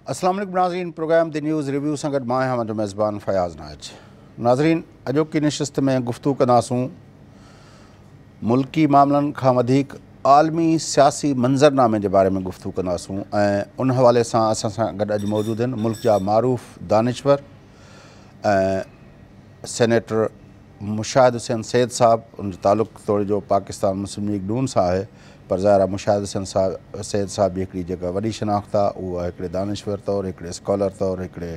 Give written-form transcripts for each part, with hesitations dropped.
अस्सलाम वालेकुम नाज़रीन, प्रोग्राम द न्यूज़ रिव्यू संगत माए हम जो मेज़बान फ़याज़ नाज। नाज़रीन, अजो की नशस्त में गुफ्तगू कनासूं मुल्की मामलन खां वधीक आलमी सियासी मंज़रनामे के बारे में गुफ्तगू कनासूं ऐं उन हवाले से असां सां गॾु अॼु मौजूद आहिनि मुल्क जा मारूफ़ दानिश्वर सेनेटर मुशाहिद हुसैन सैद साहब। उनजो ताल्लुक़ थोड़े जो पाकिस्तान मुस्लिम लीग नून सां आहे, पर ज़ाहिर मुशाहिद हुसैन साहब सैद साहब जी हिकिड़ी जेका वॾी शनाख्त आहे उहा हिकिड़े दानिश्वर तौरु, हिकिड़े स्कॉलर तौरु, हिकिड़े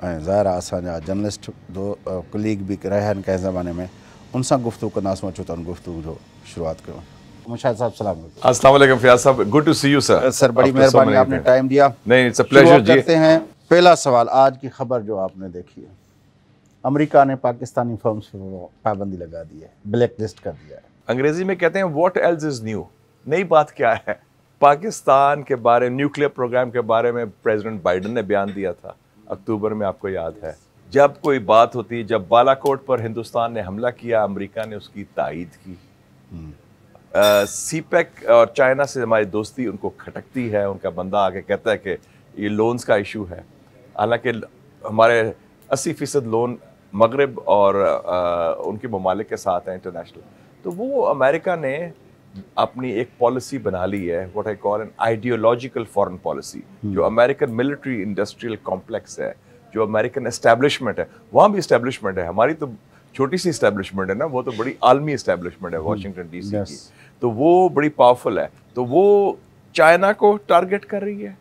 ऐं ज़ाहिर आहे असांजा जर्नलिस्ट कुलीग बि रहिया आहिनि कंहिं ज़माने में। उन सां गुफ्तगू कंदासूं। अचो त उन गुफ्तगू जो शुरुआत कयूं। मुशाहिद साहब सलाम। अस्सलाम वालेकुम फयाज साहब, good to see you sir. Sir बड़ी मेहरबानी, आपने टाइम दिया। नहीं, इट्स अ प्लेजर जी। करते हैं पहला सवाल, आज की खबर जो आपने देखी है, अमेरिका ने पाकिस्तानी फर्म्स पर पाबंदी लगा दी है, ब्लैक लिस्ट कर दिया है। अंग्रेजी में कहते हैं व्हाट एल्स इज न्यू। नई बात क्या है? पाकिस्तान के बारे में, न्यूक्लियर प्रोग्राम के बारे में प्रेसिडेंट बाइडेन ने बयान दिया था अक्टूबर में, आपको याद है। जब कोई बात होती, जब बालाकोट पर हिंदुस्तान ने हमला किया, अमेरिका ने उसकी तायीद की। सीपेक और चाइना से हमारी दोस्ती उनको खटकती है। उनका बंदा आके कहता है कि ये लोन्स का इशू है, हालांकि हमारे 80% लोन मगरब और उनके ममालिक के साथ हैं इंटरनेशनल। तो वो अमेरिका ने अपनी एक पॉलिसी बना ली है, what I call an ideological foreign policy. जो अमेरिकन मिलिट्री इंडस्ट्रियल कॉम्प्लेक्स है, जो अमेरिकन एस्टेब्लिशमेंट है, वहाँ भी एस्टेब्लिशमेंट है। हमारी तो छोटी सी एस्टेब्लिशमेंट है ना, वो तो बड़ी आलमी एस्टेब्लिशमेंट है वाशिंगटन डीसी की। तो वो बड़ी पावरफुल है। तो वो चाइना को टारगेट कर रही है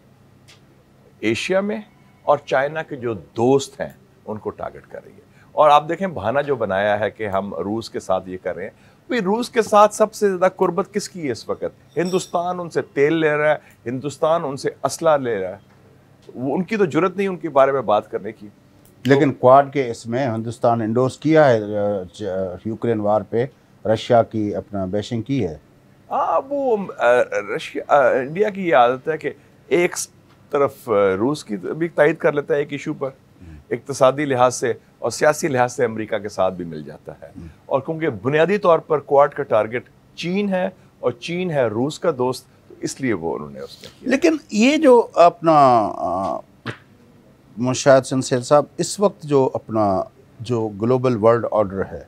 एशिया में, और चाइना के जो दोस्त हैं उनको टारगेट कर रही है। और आप देखें बहाना जो बनाया है कि हम रूस के साथ ये कर रहे हैं, भाई रूस के साथ सबसे ज़्यादा कुर्बत किसकी है इस वक्त? हिंदुस्तान उनसे तेल ले रहा है, हिंदुस्तान उनसे असला ले रहा है। वो उनकी तो जरूरत नहीं उनके बारे में बात करने की। लेकिन क्वाड के इसमें हिंदुस्तान इंडोर्स किया है, यूक्रेन वार पे रशिया की अपना बैशिंग की है। हाँ, वो रशिया इंडिया की ये आदत है कि एक तरफ रूस की भी तायद कर लेता है एक इशू पर, इक्तिसादी लिहाज से और सियासी लिहाज से अमेरिका के साथ भी मिल जाता है। और क्योंकि बुनियादी तौर पर क्वाड का टारगेट चीन है और चीन है रूस का दोस्त, तो इसलिए वो उन्होंने उसने किया। लेकिन ये जो अपना मुशाहिद हुसैन सैद साहब, इस वक्त जो अपना जो ग्लोबल वर्ल्ड ऑर्डर है,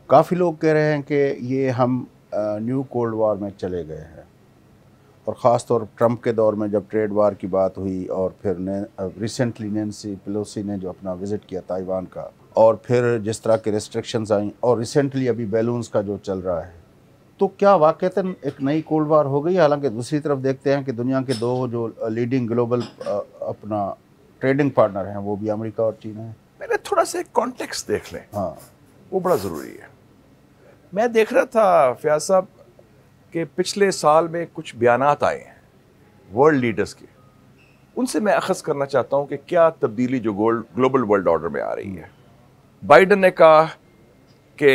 काफ़ी लोग कह रहे हैं कि ये हम न्यू कोल्ड वार में चले गए हैं। और ख़ास तौर ट्रंप के दौर में जब ट्रेड वार की बात हुई, और फिर रिसेंटली नैन्सी पेलोसी ने जो अपना विज़िट किया ताइवान का, और फिर जिस तरह के रिस्ट्रिक्शंस आई, और रिसेंटली अभी बैलून्स का जो चल रहा है, तो क्या वाक़तन एक नई कोल्ड वार हो गई? हालांकि दूसरी तरफ देखते हैं कि दुनिया के दो जो लीडिंग ग्लोबल अपना ट्रेडिंग पार्टनर हैं वो भी अमेरिका और चीन है। मैंने थोड़ा सा कॉन्टेक्स्ट देख लें, हाँ, वो बड़ा ज़रूरी है। मैं देख रहा था फयाज साहब कि पिछले साल में कुछ बयानात आए हैं वर्ल्ड लीडर्स के, उनसे मैं अखज़ करना चाहता हूं कि क्या तब्दीली जो ग्लोबल वर्ल्ड ऑर्डर में आ रही है। बाइडेन ने कहा कि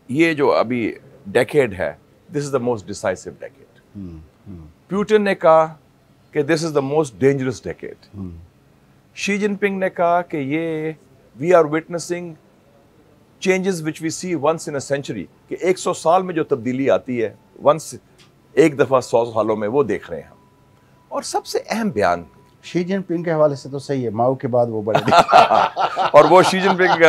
ये जो अभी डेकेड है, this is the most decisive decade. Putin ने कहा कि this is the most dangerous decade. Xi Jinping ने कहा कि ये we are witnessing changes which we see once in a century, कि 100 साल में जो तब्दीली आती है, वंस एक दफ़ा 100 सालों में, वो देख रहे हैं हम। और सबसे अहम बयान शी जिनपिंग के हवाले से तो सही है, माओ के बाद वो बड़े और वो शी जिनपिंग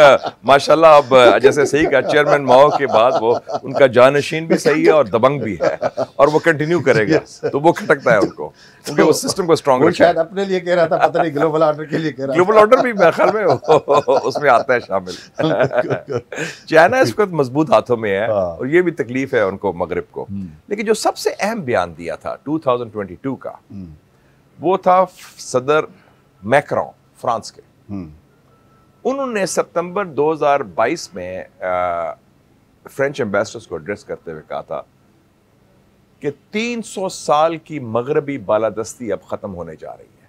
माशाल्लाह अब जैसे सही कहा, चेयरमैन माओ के बाद वो उनका जानशीन भी सही है और दबंग भी है, और वो कंटिन्यू करेगा। तो वो खटकता है उनको, क्योंकि वो सिस्टम को स्ट्रॉन्ग रखा है। शायद अपने लिए कह रहा था, पता नहीं ग्लोबल ऑर्डर के लिए कह रहा था। ग्लोबल ऑर्डर भी मेरे ख्याल में उसमें आता है शामिल। चाइना इस वक्त मजबूत हाथों में है, और ये भी तकलीफ है उनको मगरिब को। लेकिन जो सबसे अहम बयान दिया था 2022 का, वो था सदर मैक्रोन फ्रांस के। उन्होंने सितंबर 2022 में फ्रेंच एम्बेसडर्स को एड्रेस करते हुए कहा था कि 300 साल की मगरबी बालादस्ती अब खत्म होने जा रही है।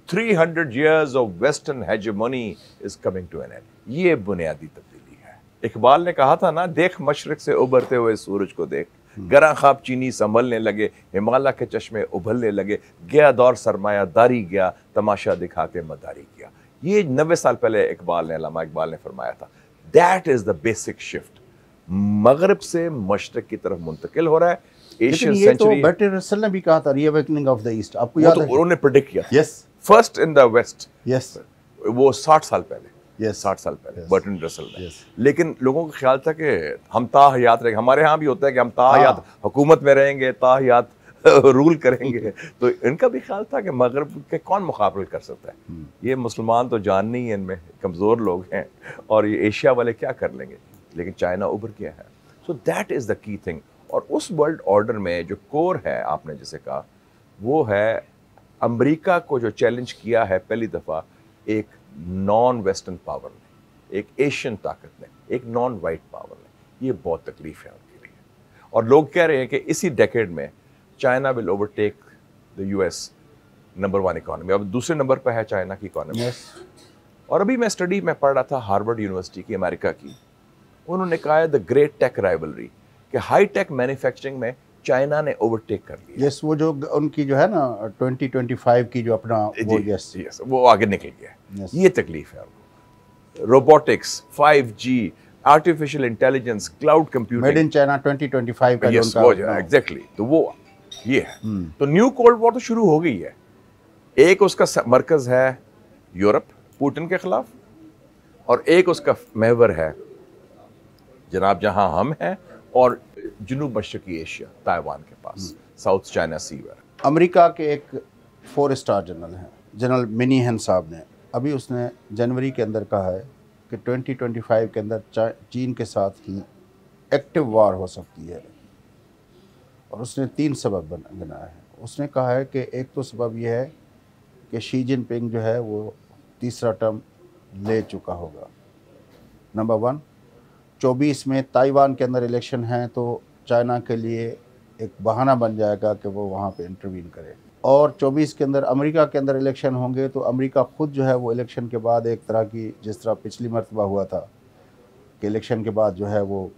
300 years of western hegemony is coming to an end। ये बुनियादी तब्दीली है। इकबाल ने कहा था ना, देख मशरिक से उभरते हुए सूरज को देख, गरा ख्वाब चीनी संभलने लगे, हिमालय के चश्मे उभरने लगे, गया दौर सरमायादारी गया, तमाशा दिखा के मदारी किया। ये 90 साल पहले इकबाल ने, अल्लामा इकबाल ने फरमाया था। That is the basic shift. मगरब से मशरक की तरफ मुंतकिल हो रहा है। लेकिन एशियन ये तो सेंचुरी, बर्ट्रैंड रसल ने भी कहा था, रीअवेकनिंग ऑफ द ईस्ट, आपको वो याद तो है? उन्होंने प्रेडिक्ट किया, yes first in the west, yes वो 60 साल पहले, यस 60 साल पहले Yes. बर्ट्रैंड रसल ने। Yes. लेकिन लोगों को ख्याल था कि हम ताहयात रहेंगे, हमारे यहाँ भी होता है कि हम ताहयात हाँ। हुकूमत में रहेंगे, ताहयात रूल करेंगे, तो इनका भी ख्याल था कि मगरब के कौन मुकाबला कर सकता है, ये मुसलमान तो जान नहीं है, इनमें कमज़ोर लोग हैं, और ये एशिया वाले क्या कर लेंगे, लेकिन चाइना उभर गया है। So that is the key thing. और उस वर्ल्ड ऑर्डर में जो कोर है, आपने जैसे कहा, वो है अमेरिका को जो चैलेंज किया है पहली दफ़ा एक नॉन वेस्टर्न पावर ने, एक एशियन ताकत ने, एक नॉन वाइट पावर ने। ये बहुत तकलीफ है उनके लिए, और लोग कह रहे हैं कि इसी डेकेड में China will overtake the US number 1 economy. अब दूसरे नंबर पर है चाइना की इकोनॉमी। यस और अभी मैं स्टडी में पढ़ रहा था हार्वर्ड यूनिवर्सिटी की, अमेरिका की, उन्होंने कहा है द ग्रेट टेक राइवलरी, कि हाई टेक मैन्युफैक्चरिंग में चाइना ने ओवरटेक कर लिया। यस, वो जो उनकी जो है ना 2025 की जो अपना वो, यस यस, वो आगे निकल गया है। Yes. ये तकलीफ है उनको। Robotics, 5G, artificial intelligence, cloud made computing, in China 2025 का जो यस, उनका वो एग्जैक्टली, तो वो ये है। तो न्यू कोल्ड वॉर तो शुरू हो गई है। एक उसका मरकज है यूरोप पुतिन के खिलाफ, और एक उसका महवर है जनाब जहां हम हैं, और जनूब मशरकी एशिया, ताइवान के पास, साउथ चाइना सी में। अमेरिका के एक 4 स्टार जनरल हैं, जनरल मिनीहन साहब ने, अभी उसने जनवरी के अंदर कहा है कि 2025 के अंदर चीन के साथ ही एक्टिव वार हो सकती है, और उसने 3 सबब बनाया है। उसने कहा है कि एक तो सबब यह है कि शी जिनपिंग जो है वो तीसरा टर्म ले चुका होगा। नंबर 1, 24 में ताइवान के अंदर इलेक्शन हैं, तो चाइना के लिए एक बहाना बन जाएगा कि वो वहाँ पे इंटरवीन करे। और 24 के अंदर अमेरिका के अंदर इलेक्शन होंगे, तो अमेरिका खुद जो है वो इलेक्शन के बाद एक तरह की, जिस तरह पिछली मरतबा हुआ था कि इलेक्शन के बाद जो है वो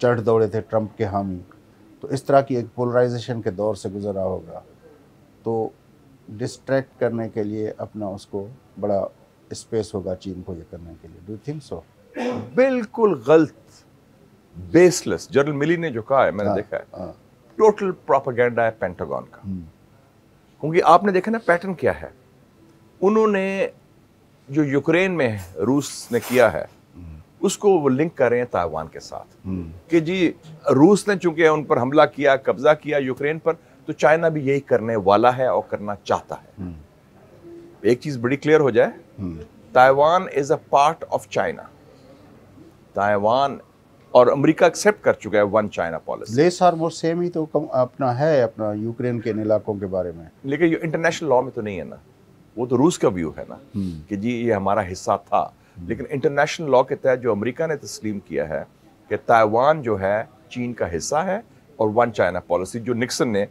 चढ़ दौड़े थे ट्रंप के हामी, तो इस तरह की एक पोलराइजेशन के दौर से गुजरा होगा। तो डिस्ट्रैक्ट करने के लिए अपना उसको बड़ा स्पेस होगा चीन को ये करने के लिए। Do you think so? बिल्कुल गलत, बेसलेस। जनरल मिली ने जो कहा है, मैंने देखा है, टोटल प्रोपेगेंडा है पेंटागन का। क्योंकि आपने देखा ना पैटर्न क्या है, उन्होंने जो यूक्रेन में रूस ने किया है उसको वो लिंक कर रहे हैं ताइवान के साथ, कि जी रूस ने चूंकि उन पर हमला किया, कब्जा किया यूक्रेन पर, तो चाइना भी यही करने वाला है और करना चाहता है। एक चीज बड़ी क्लियर हो जाए, Taiwan is a part of China. Taiwan और अमेरिका एक्सेप्ट कर चुका है one China policy. Less or more same ही तो अपना है, अपना यूक्रेन के इन इलाकों के बारे में। लेकिन ये इंटरनेशनल लॉ में तो नहीं है ना, वो तो रूस का व्यू है ना कि जी ये हमारा हिस्सा था। लेकिन इंटरनेशनल लॉ के तहत जो अमेरिका ने तस्लीम किया है कि ताइवान जो है चीन का हिस्सा है, और वन चाइना पॉलिसी जो निक्सन ने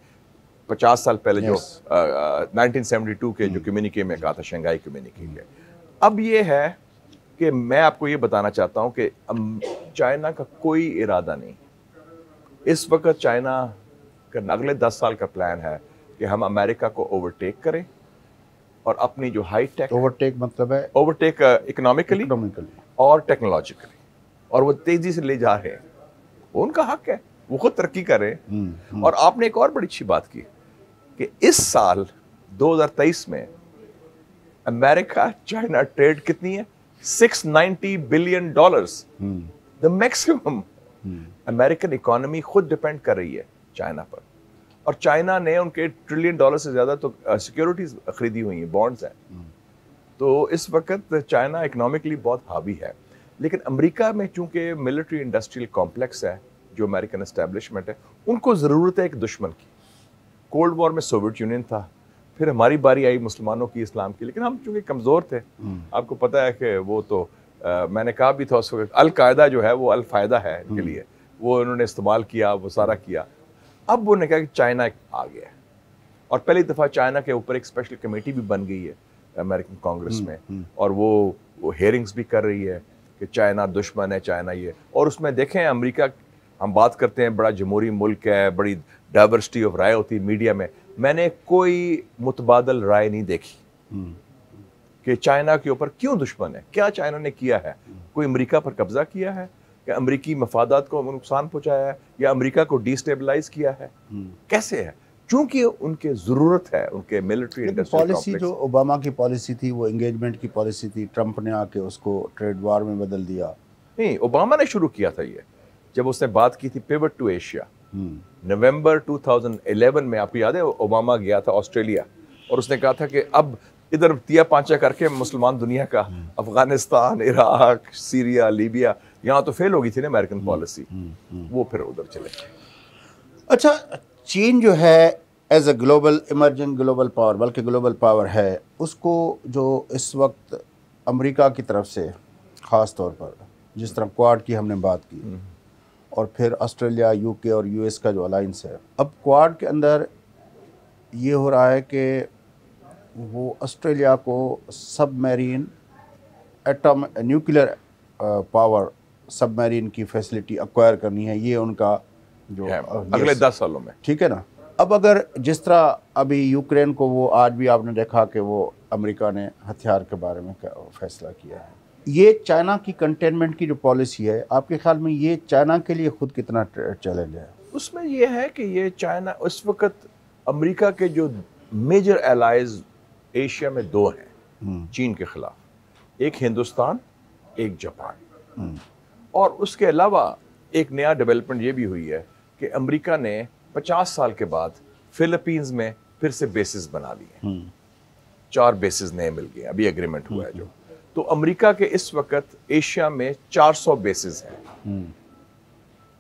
50 साल पहले जो 1972 के जो कम्युनिके में कहा था, शंघाई कम्युनिके के। अब ये है कि मैं आपको ये बताना चाहता हूँ कि चाइना का कोई इरादा नहीं इस वक्त। चाइना का अगले 10 साल का प्लान है कि हम अमेरिका को ओवरटेक करें, और अपनी जो हाई टेक, ओवरटेक मतलब है ओवरटेक इकोनॉमिकली और टेक्नोलॉजिकली, और वो तेजी से ले जा रहे हैं। वो उनका हक है, वो खुद तरक्की कर रहे हैं। और आपने एक और बड़ी अच्छी बात की कि इस साल 2023 में अमेरिका चाइना ट्रेड कितनी है, $690 billion, the maximum. American economy खुद डिपेंड कर रही है चाइना पर, और चाइना ने उनके $1 ट्रिलियन से ज्यादा तो सिक्योरिटीज खरीदी हुई हैं, बॉन्ड्स हैं। तो इस वक्त चाइना इकोनॉमिकली बहुत हावी है। लेकिन अमेरिका में चूंकि मिलिट्री इंडस्ट्रियल कॉम्प्लेक्स है, जो अमेरिकन एस्टेब्लिशमेंट है, उनको ज़रूरत है एक दुश्मन की। कोल्ड वॉर में सोवियत यूनियन था, फिर हमारी बारी आई मुसलमानों की, इस्लाम की, लेकिन हम चूंकि कमज़ोर थे। आपको पता है कि वो तो मैंने कहा भी था उस वक्त, अल-कायदा जो है वो अल-फायदा है इनके लिए, वो उन्होंने इस्तेमाल किया, वो सारा किया। अब उन्होंने कहा कि चाइना आ गया, और पहली दफ़ा चाइना के ऊपर एक स्पेशल कमेटी भी बन गई है अमेरिकन कांग्रेस में, और वो हेयरिंग्स भी कर रही है कि चाइना दुश्मन है, चाइना ये। और उसमें देखें अमेरिका, हम बात करते हैं बड़ा जमहूरी मुल्क है, बड़ी डाइवर्सिटी ऑफ राय होती है मीडिया में, मैंने कोई मुतबादल राय नहीं देखी कि चाइना के ऊपर क्यों दुश्मन है, क्या चाइना ने किया है, कोई अमेरिका पर कब्जा किया है, कि अमेरिकी मफादात को नुकसान पहुंचाया है या अमेरिका को डिस्टेबलाइज किया है? कैसे है? चूंकि उनके ज़रूरत है, उनके मिलिट्री इंडस्ट्रियल पॉलिसी जो ओबामा की पॉलिसी थी वो एंगेजमेंट की पॉलिसी थी, ट्रंप ने आके उसको ट्रेड वार में बदल दिया। नहीं, ओबामा ने शुरू किया था ये, जब उसने बात की थी पिवट टू एशिया। नवंबर 2011 में आपको याद है ओबामा गया था ऑस्ट्रेलिया और उसने कहा था कि अब इधर तिया पांचा करके मुसलमान दुनिया का अफगानिस्तान, इराक, सीरिया, लीबिया, यहाँ तो फेल हो गई थी ना अमेरिकन पॉलिसी, वो फिर उधर चले। अच्छा, चीन जो है as a global emerging global power, बल्कि ग्लोबल पावर है, उसको जो इस वक्त अमेरिका की तरफ से ख़ास तौर पर जिस तरह क्वाड की हमने बात की और फिर ऑस्ट्रेलिया, यूके और यूएस का जो अलाइंस है, अब क्वाड के अंदर ये हो रहा है कि वो ऑस्ट्रेलिया को submarine atom nuclear power submarine की फैसिलिटी एक्वायर करनी है, ये उनका जो अगले 10 सालों में, ठीक है ना। अब अगर जिस तरह अभी यूक्रेन को, वो आज भी आपने देखा कि वो अमेरिका ने हथियार के बारे में फैसला किया है, ये चाइना की कंटेनमेंट की जो पॉलिसी है, आपके ख्याल में ये चाइना के लिए खुद कितना चैलेंज है? उसमें ये है कि ये चाइना उस वक्त अमेरिका के जो मेजर एलाइज एशिया में दो हैं चीन के खिलाफ, एक हिंदुस्तान, एक जापान। और उसके अलावा एक नया डेवलपमेंट ये भी हुई है कि अमेरिका ने 50 साल के बाद फिलीपींस में फिर से बेसिस बना लिए, 4 बेसिस नए मिल गए, अभी एग्रीमेंट हुआ है जो। तो अमेरिका के इस वक्त एशिया में 400 बेसिस हैं,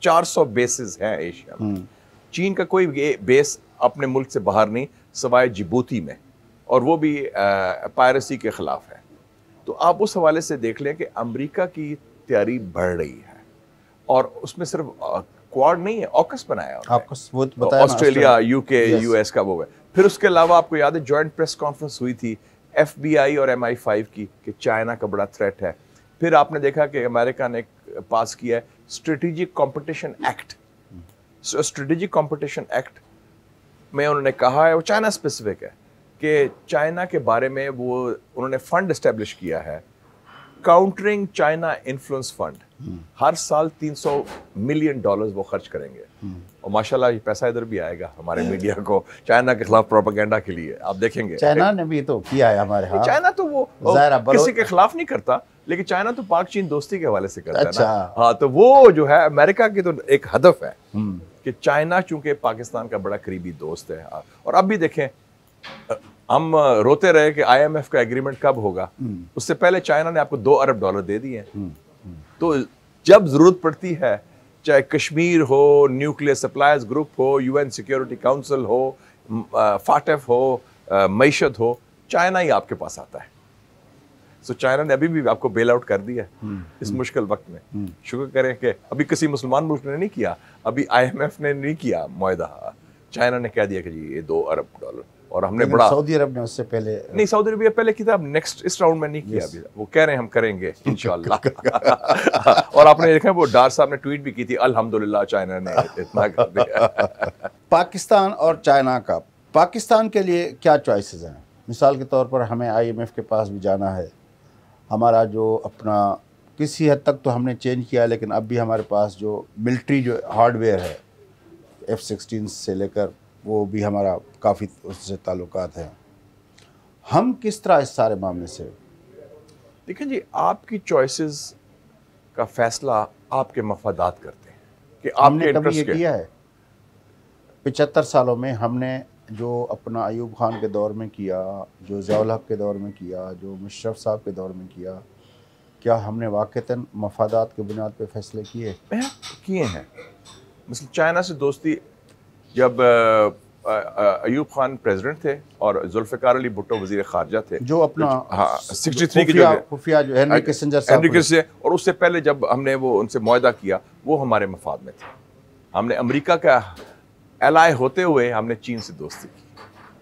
400 बेसिस हैं एशिया में। चीन का कोई बेस अपने मुल्क से बाहर नहीं, सवाए जिबूती में, और वो भी पायरेसी के खिलाफ है। तो आप उस हवाले से देख लें कि अमेरिका की तैयारी बढ़ रही है, और उसमें सिर्फ क्वाड नहीं है, ऑकस बनाया ऑस्ट्रेलिया, यूके, यूएस का वो है। फिर उसके अलावा आपको याद है जॉइंट प्रेस कॉन्फ्रेंस हुई थी FBI और MI5 की कि चाइना का बड़ा थ्रेट है। फिर आपने देखा कि अमेरिका ने पास किया है strategic competition act. Strategic competition act में उन्होंने कहा है, वो चाइना स्पेसिफिक है, कि चाइना के बारे में वो उन्होंने फंड एस्टेब्लिश किया है, काउंटरिंग चाइना इन्फ्लुएंस फंड। हर साल $300 मिलियन वो खर्च करेंगे, और माशाल्लाह ये पैसा इधर भी आएगा हमारे मीडिया को चाइना के खिलाफ प्रोपेगेंडा के लिए। आप देखेंगे चाइना ने भी तो किया है हमारे यहाँ। चाइना तो वो किसी के खिलाफ नहीं करता, लेकिन चाइना तो पाक चीन दोस्ती के हवाले से करता है ना। हाँ, तो वो जो है अमेरिका की तो एक हदफ है कि चाइना चूंकि पाकिस्तान का बड़ा करीबी दोस्त है। और अब भी देखें, हम रोते रहे कि IMF का एग्रीमेंट कब होगा, उससे पहले चाइना ने आपको $2 अरब दे दिए। तो जब जरूरत पड़ती है, चाहे कश्मीर हो, न्यूक्लियर सप्लायर्स ग्रुप हो, UN सिक्योरिटी काउंसिल हो, फाटेफ हो, मईशत हो, चाइना ही आपके पास आता है। सो चाइना ने अभी भी आपको बेल आउट कर दिया इस मुश्किल वक्त में। शुक्र करें कि अभी किसी मुसलमान मुल्क ने नहीं किया, अभी IMF ने नहीं किया मुआहदा, चाइना ने कह दिया कि जी ये $2 अरब। और हमने बड़ा, सऊदी अरब ने उससे पहले नहीं, सऊदी अरबिया पहले किया, नेक्स्ट इस राउंड में नहीं किया अभी। वो कह रहे हैं हम करेंगे इंशाल्लाह। और आपने देखा वो डार साहब ने ट्वीट भी की थी, अल्हम्दुलिल्लाह चाइना ने इतना कर दिया। पाकिस्तान और चाइना का, पाकिस्तान के लिए क्या चॉइसेस हैं? मिसाल के तौर पर हमें IMF के पास भी जाना है, हमारा जो अपना किसी हद तक तो हमने चेंज किया है, लेकिन अब भी हमारे पास जो मिलिट्री जो हार्डवेयर है F-16 से लेकर वो भी हमारा काफ़ी उससे ताल्लुकात हैं। हम किस तरह इस सारे मामले से? देखिए जी, आपकी चॉइसेस का फैसला आपके मफादात करते हैं कि आपने कभी ये किया है 75 सालों में? हमने जो अपना अयूब खान के दौर में किया, जो ज़ियाउल हक के दौर में किया, जो मुशर्रफ साहब के दौर में किया, क्या हमने वाक़तन मफादात के बुनियाद पे फैसले किए हैं? मतलब चाइना से दोस्ती, जब अयूब खान प्रेसिडेंट थे और जुल्फ़िकार अली भुट्टो वज़ीर ख़ारजा थे, जो अपना 63 की जो खुफिया जो हेनरी किसिंजर साहब, और उससे पहले जब हमने वो उनसे मुआहदा किया, वो हमारे मफाद में थे। हमने अमेरिका का एलाय होते हुए हमने चीन से दोस्ती की,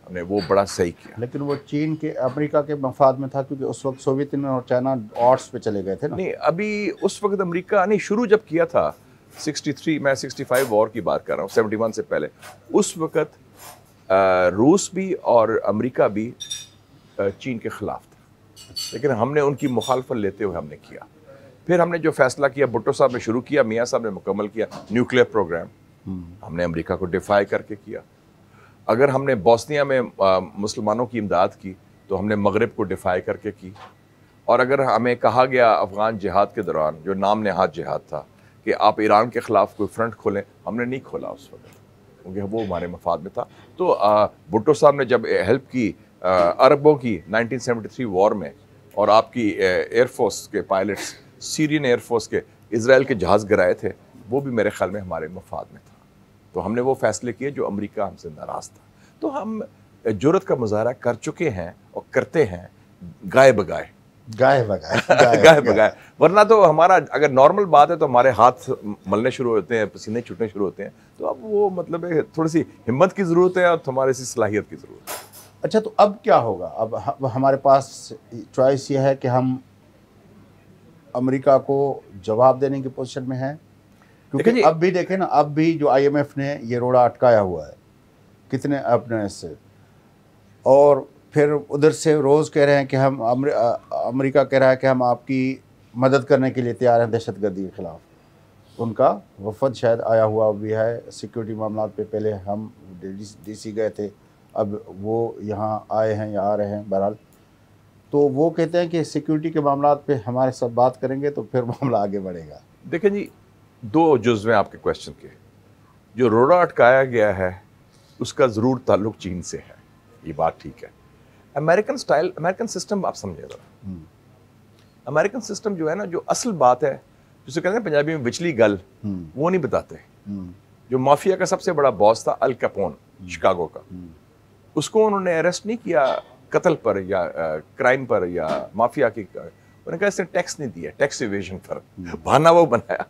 हमने वो बड़ा सही किया। लेकिन वो चीन के अमेरिका के मफाद में था, क्योंकि उस वक्त सोवियत यूनियन और चाइना ऑड्स पे चले गए थे ना। नहीं, अभी उस वक्त अमेरिका नहीं, शुरू जब किया था 63, मैं 65 वॉर की बात कर रहा हूँ, 71 से पहले, उस वक्त रूस भी और अमेरिका भी चीन के ख़िलाफ़ था, लेकिन हमने उनकी मुखालफत लेते हुए हमने किया। फिर हमने जो फैसला किया, भुट्टो साहब ने शुरू किया, मियाँ साहब ने मुकम्मल किया, न्यूक्लियर प्रोग्राम हमने अमेरिका को डिफाई करके किया। अगर हमने बोस्निया में मुसलमानों की इमदाद की तो हमने मगरिब को डिफाई करके की। और अगर हमें कहा गया अफ़गान जिहाद के दौरान, जो नाम नहाद जिहाद था, कि आप ईरान के ख़िलाफ़ कोई फ्रंट खोलें, हमने नहीं खोला उस वक्त, क्योंकि वो हमारे मफाद में था। तो भुट्टो साहब ने जब हेल्प की अरबों की 1973 वॉर में, और आपकी एयरफोर्स के पायलट्स सीरियन एयरफोर्स के इजराइल के जहाज़ गिराए थे, वो भी मेरे ख्याल में हमारे मफाद में था। तो हमने वो फैसले किए जो अमेरिका हमसे नाराज़ था। तो हम जुर्रत का मुजाहरा कर चुके हैं और करते हैं, गाए बगाए गाय बगाए। वरना तो हमारा अगर नॉर्मल बात है तो हमारे हाथ मलने शुरू होते हैं, पसीने छूटने शुरू होते हैं। तो अब वो मतलब है थोड़ी सी हिम्मत की ज़रूरत है और हमारे सी सलाहियत की ज़रूरत है। अच्छा, तो अब क्या होगा? अब हमारे पास चॉइस ये है कि हम अमेरिका को जवाब देने की पोजीशन में हैं, क्योंकि अब भी देखें ना, अब भी जो IMF ने ये रोड़ा अटकाया हुआ है कितने अपने से, और फिर उधर से रोज़ कह रहे हैं कि हम अमेरिका कह रहा है कि हम आपकी मदद करने के लिए तैयार हैं दहशतगर्दी के ख़िलाफ़। उनका वफद शायद आया हुआ भी है सिक्योरिटी मामलात पे। पहले हम DC गए थे, अब वो यहाँ आए हैं या आ रहे हैं बहरहाल। तो वो कहते हैं कि सिक्योरिटी के मामलात पे हमारे साथ बात करेंगे तो फिर मामला आगे बढ़ेगा। देखें जी, दो जुज़ हैं आपके क्वेश्चन के। जो रोड़ा अटकाया गया है उसका ज़रूर ताल्लुक चीन से है, ये बात ठीक है। अमेरिकन स्टाइल, अमेरिकन सिस्टम आप समझे ज़रा। अमेरिकन सिस्टम जो है ना, जो असल बात है, जिसे कहते हैं पंजाबी में विचली गल, वो नहीं बताते। जो माफिया का सबसे बड़ा बॉस था अल कैपोन, शिकागो का, उसको उन्होंने अरेस्ट नहीं किया कत्ल पर या क्राइम पर या माफिया की, उन्होंने कहा इसने टैक्स नहीं दिया, टैक्स इवेजन पर बहाना वो बनाया।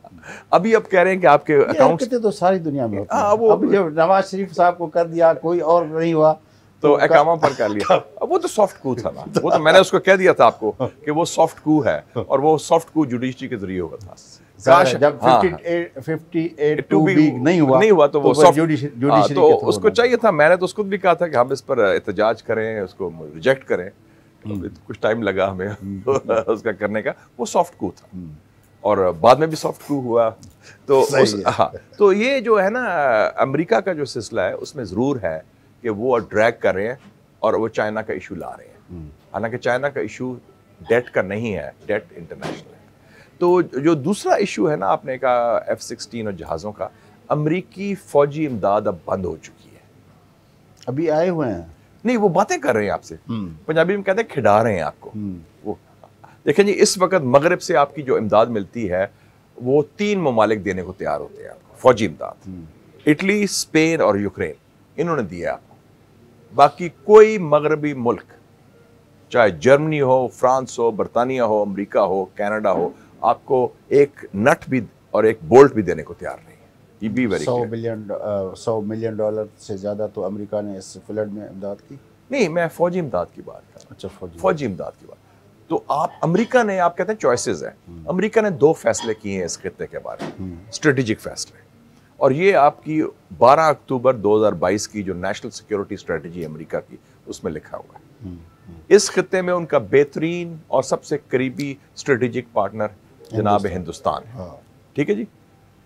अभी अब कह रहे हैं कि आपके अकाउंट्स तो सारी दुनिया में होते हैं। अब जब नवाज शरीफ साहब को कर दिया, कोई और नहीं हुआ तो अकामा पर कर लिया। अब वो तो सॉफ्ट कू था ना, वो तो मैंने उसको कह दिया था आपको कि वो सॉफ्ट कू है, और वो सॉफ्ट कू जुडिशरी के जरिए हुआ था। जब 58 नहीं हुआ तो वो सॉफ्ट, तो उसको चाहिए था। मैंने तो उसको भी कहा था कि हम इस पर एहतजाज करें, उसको रिजेक्ट करें। कुछ टाइम लगा हमें उसका करने का। वो सॉफ्ट कू था और बाद में भी सॉफ्ट कू हुआ। तो तो ये जो है ना अमेरिका का जो सिलसिला है, उसमें ज़रूर है कि वो ड्रैग कर रहे हैं और वो चाइना का इशू ला रहे हैं। हालांकि चाइना का इशू डेट का नहीं है, डेट इंटरनेशनल है। तो जो दूसरा इशू है ना, आपने कहा F-16 और जहाज़ों का, अमरीकी फौजी इमदाद अब बंद हो चुकी है। अभी आए हुए हैं? नहीं, वो बातें कर रहे हैं आपसे, पंजाबी में कहते हैं खिड़ा रहे हैं आपको। वो देखें जी, इस वक्त मगरिब से आपकी जो इमदाद मिलती है वो 3 ममालिक देने को तैयार होते हैं आपको फौजी इमदाद। इटली, स्पेन और यूक्रेन, इन्होंने दिया आपको। बाकी कोई मगरबी मुल्क, चाहे जर्मनी हो, फ्रांस हो, बरतानिया हो, अमेरिका हो, कनाडा हो, आपको एक नट भी और एक बोल्ट भी देने को तैयार नहीं है। ये भी वेरी $100 मिलियन से ज़्यादा तो अमेरिका ने इस फ्लड में इमदाद की। नहीं, मैं फौजी इमदाद की बात कर रहा हूँ। अच्छा, फौजी इमदाद की बात। तो आप अमेरिका ने, आप कहते हैं चॉइसेस हैं, अमेरिका ने 2 फैसले किए हैं इस खित्ते के बारे में, स्ट्रेटेजिक फैसले। और ये आपकी 12 अक्टूबर 2022 की जो नेशनल सिक्योरिटी स्ट्रेटजी अमेरिका की, उसमें लिखा हुआ है। इस खित्ते में उनका बेहतरीन और सबसे करीबी स्ट्रेटेजिक पार्टनर जनाब हिंदुस्तान है। ठीक है जी,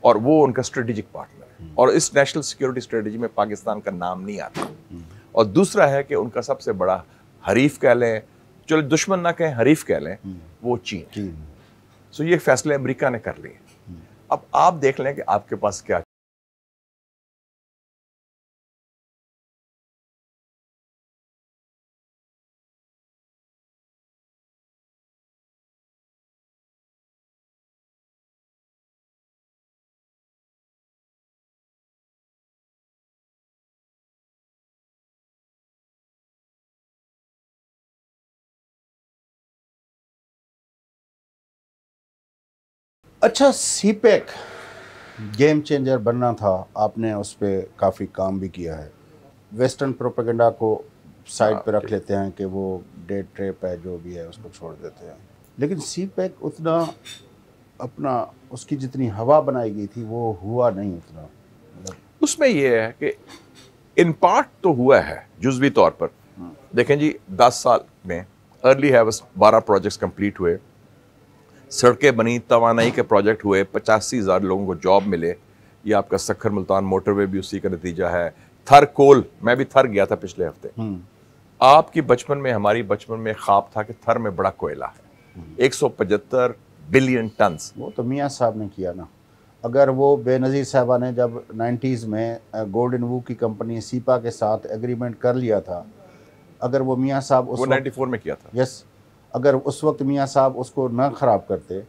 और वो उनका स्ट्रेटेजिक पार्टनर है। और इस नेशनल सिक्योरिटी स्ट्रेटजी में पाकिस्तान का नाम नहीं आता। और दूसरा है कि उनका सबसे बड़ा हरीफ कह लें, चलो दुश्मन ना कहें, हरीफ कह लें, वो चीन। सो ये फैसले अमेरिका ने कर लिए। अब आप देख लें कि आपके पास क्या। अच्छा, CPEC गेम चेंजर बनना था, आपने उस पर काफ़ी काम भी किया है। वेस्टर्न प्रोपेगेंडा को साइड पे रख लेते हैं कि वो डेट ट्रेप है, जो भी है उसको छोड़ देते हैं। लेकिन CPEC उतना अपना, उसकी जितनी हवा बनाई गई थी वो हुआ नहीं उतना। उसमें ये है कि इन पार्ट तो हुआ है जुज़वी तौर पर। देखें जी, 10 साल में अर्ली हैवस 12 प्रोजेक्ट्स कंप्लीट हुए। सड़कें बनी, तवानाई के प्रोजेक्ट हुए, 85,000 लोगों को जॉब मिले। ये आपका सखर मुल्तान मोटरवे भी उसी का नतीजा है। थर कोल, मैं भी थर गया था पिछले हफ्ते। आपकी बचपन में, हमारी बचपन में ख्वाब था कि थर में बड़ा कोयला है, 175 बिलियन टन। वो तो मियाँ साहब ने किया ना। अगर वो बेनज़ीर साहबा ने जब 90s में गोल्डन वू की कंपनी सीपा के साथ एग्रीमेंट कर लिया था, अगर वो मियाँ साहब उस 94 में किया था। यस, अगर उस वक्त मियाँ साहब उसको न ख़राब करते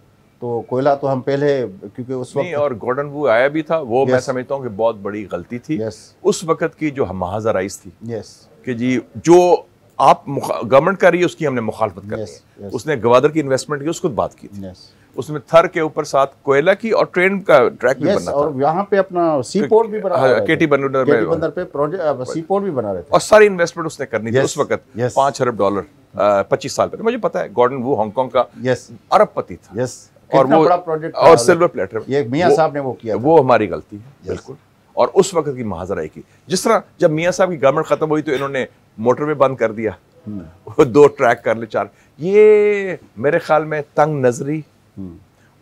तो कोयला तो हम पहले, क्योंकि उस वक्त नहीं, और गोल्डन वू आया भी था, वो मैं Yes. समझता हूँ कि बहुत बड़ी गलती थी Yes. उस वक्त की जो महाजा राइस थी यस कि जी जो आप गवर्नमेंट कर रही है उसकी हमने मुखालफत करनी Yes, है। yes. उसने गवादर की इन्वेस्टमेंट की, उसको बात की थी। यस उसमें थर के ऊपर साथ कोयला की और ट्रेन का ट्रैक भी यस, बनना और था। यहाँ पे अपना सी पोर्ट भी बना हाँ, रहे थे। केटी बंदर केटी में बंदर पे प्रोजेक्ट सी पोर्ट भी बना रहे थे। और सारी इन्वेस्टमेंट उसने करनी थी Yes, उस वक्त। yes. $5 अरब 25 साल पहले। मुझे पता है गॉर्डन वू हांगकांग का यस अरबपति था। यस, और कितना वो बड़ा प्रोजेक्ट और सिल्वर प्लेटर, ये मियाँ साहब ने वो किया था। वो हमारी गलती है बिल्कुल। और उस वक्त की महाजराई की, जिस तरह जब मियाँ साहब की गवर्नमेंट खत्म हुई तो इन्होंने मोटरवे बंद कर दिया, वो 2 ट्रैक कर ले 4। ये मेरे ख्याल में तंग नजरी,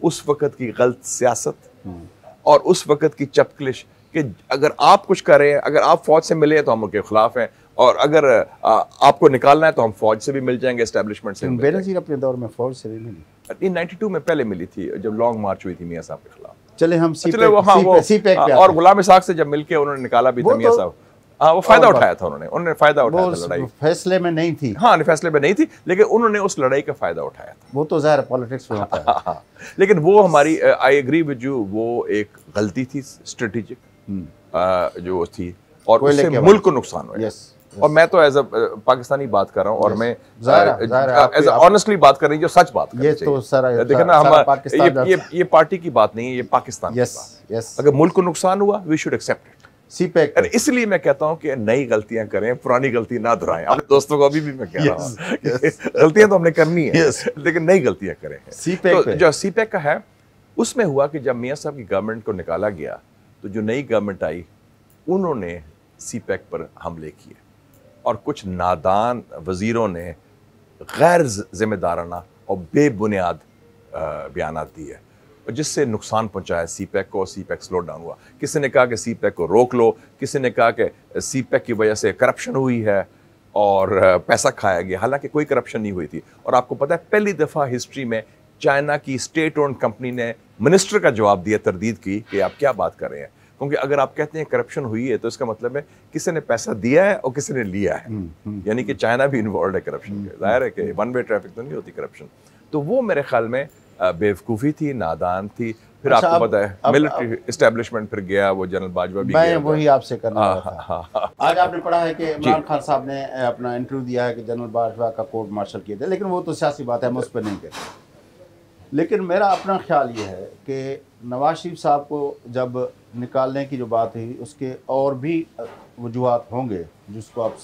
उस वक्त की गलत सियासत और उस वक्त की चपकलिश कि अगर आप कुछ कर रहे हैं, अगर आप फौज से मिले हैं तो हम उनके खिलाफ हैं, और अगर आपको निकालना है तो हम फौज से भी मिल जाएंगे, एस्टेब्लिशमेंट से। बेनज़ीर अपने दौर में फौज से भी मिली। 92 में पहले मिली थी जब लॉन्ग मार्च हुई थी मियाँ साहब के खिलाफ। चले हम चले वो, हाँ, वो सीपैक पे और गुलाम इसाक से जब मिलके उन्होंने निकाला भी था मियाँ साहब। हाँ, वो फायदा उठाया था उन्होंने फायदा उठाया था लड़ाई। फैसले में नहीं थी। हाँ, फैसले में नहीं थी, लेकिन उन्होंने उस लड़ाई का फायदा उठाया था। वो तो ज़ाहिर पॉलिटिक्स में होता है। हाँ, लेकिन वो हमारी, आई एग्री विद यू, वो एक गलती थी स्ट्रेटेजिक जो थी, और उससे मुल्क को नुकसान हुआ। यस, और मैं तो एज अ पाकिस्तानी बात कर रहा हूँ, और मैं ज़ाहिर एज ऑनेस्टली बात कर रही हूँ, जो सच बात कर रही ये तो सारा देखिए ना, हम पाकिस्तान ये पार्टी की बात नहीं है, ये पाकिस्तान की बात। यस, अगर मुल्क को नुकसान हुआ, we should accept it. CPEC और इसलिए मैं कहता हूं कि नई गलतियां करें, पुरानी गलती ना दोहराएं। अपने दोस्तों को अभी भी मैं कह रहा हूं, गलतियां तो हमने करनी है, लेकिन नई गलतियां करें। तो जो सीपैक का है, उसमें हुआ कि जब मियाँ साहब की गवर्नमेंट को निकाला गया तो जो नई गवर्नमेंट आई उन्होंने सीपैक पर हमले किए, और कुछ नादान वजीरों ने गैर जिम्मेदाराना और बेबुनियाद बयानात दिए, जिससे नुकसान पहुंचाया सीपैक को, और सीपैक स्लो डाउन हुआ। किसी ने कहा कि सीपैक को रोक लो, किसी ने कहा कि सीपैक की वजह से करप्शन हुई है और पैसा खाया गया, हालांकि कोई करप्शन नहीं हुई थी। और आपको पता है, पहली दफ़ा हिस्ट्री में चाइना की स्टेट ओन्ड कंपनी ने मिनिस्टर का जवाब दिया, तरदीद की कि आप क्या बात कर रहे हैं, क्योंकि अगर आप कहते हैं करप्शन हुई है तो इसका मतलब है किसी ने पैसा दिया है और किसी ने लिया है, यानी कि चाइना भी इन्वॉल्व है करप्शन में। जाहिर है कि वन वे ट्रैफिक तो नहीं होती करप्शन। तो वो मेरे ख्याल में बेवकूफ़ी थी, नादान थी। फिर अच्छा, आपको पता है मिलिट्री एस्टेब्लिशमेंट फिर गया, वो जनरल बाजवा भी मैं गया। वही आपसे करना था। आज आपने पढ़ा है कि इमरान खान साहब ने अपना इंटरव्यू दिया है कि जनरल बाजवा का कोर्ट मार्शल किया था, लेकिन वो तो सियासी बात है, हम उस पर नहीं कहते। लेकिन मेरा अपना ख्याल ये है कि नवाज शरीफ साहब को जब निकालने की जो बात हुई, उसके और भी वजूहात होंगे, जिसको आप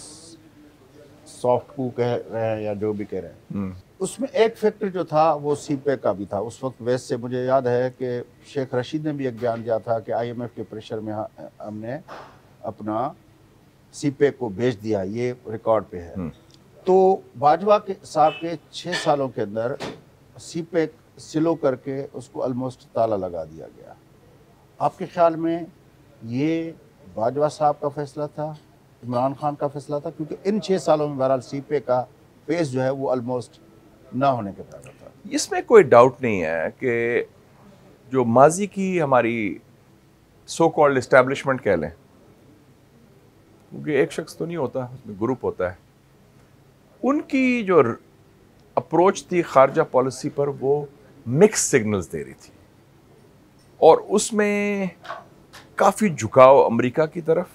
सॉफ्ट कू कह रहे हैं या जो भी कह रहे हैं। उसमें एक फैक्टर जो था वो सीपैक का भी था उस वक्त। वैसे मुझे याद है कि शेख रशीद ने भी एक बयान दिया था कि IMF के प्रेशर में हमने अपना सीपैक को भेज दिया, ये रिकॉर्ड पे है। तो बाजवा के साहब के 6 सालों के अंदर सीपैक स्लो करके उसको ऑलमोस्ट ताला लगा दिया गया। आपके ख्याल में ये बाजवा साहब का फैसला था, इमरान खान का फैसला था? क्योंकि इन 6 सालों में बहरहाल सीपैक का पेस जो है वो ऑलमोस्ट ना होने के बराबर था। इसमें कोई डाउट नहीं है कि जो माजी की हमारी सो कॉल्ड इस्टेब्लिशमेंट कह लें, क्योंकि एक शख्स तो नहीं होता, उसमें ग्रुप होता है, उनकी जो अप्रोच थी खारजा पॉलिसी पर, वो मिक्स सिग्नल्स दे रही थी, और उसमें काफ़ी झुकाव अमेरिका की तरफ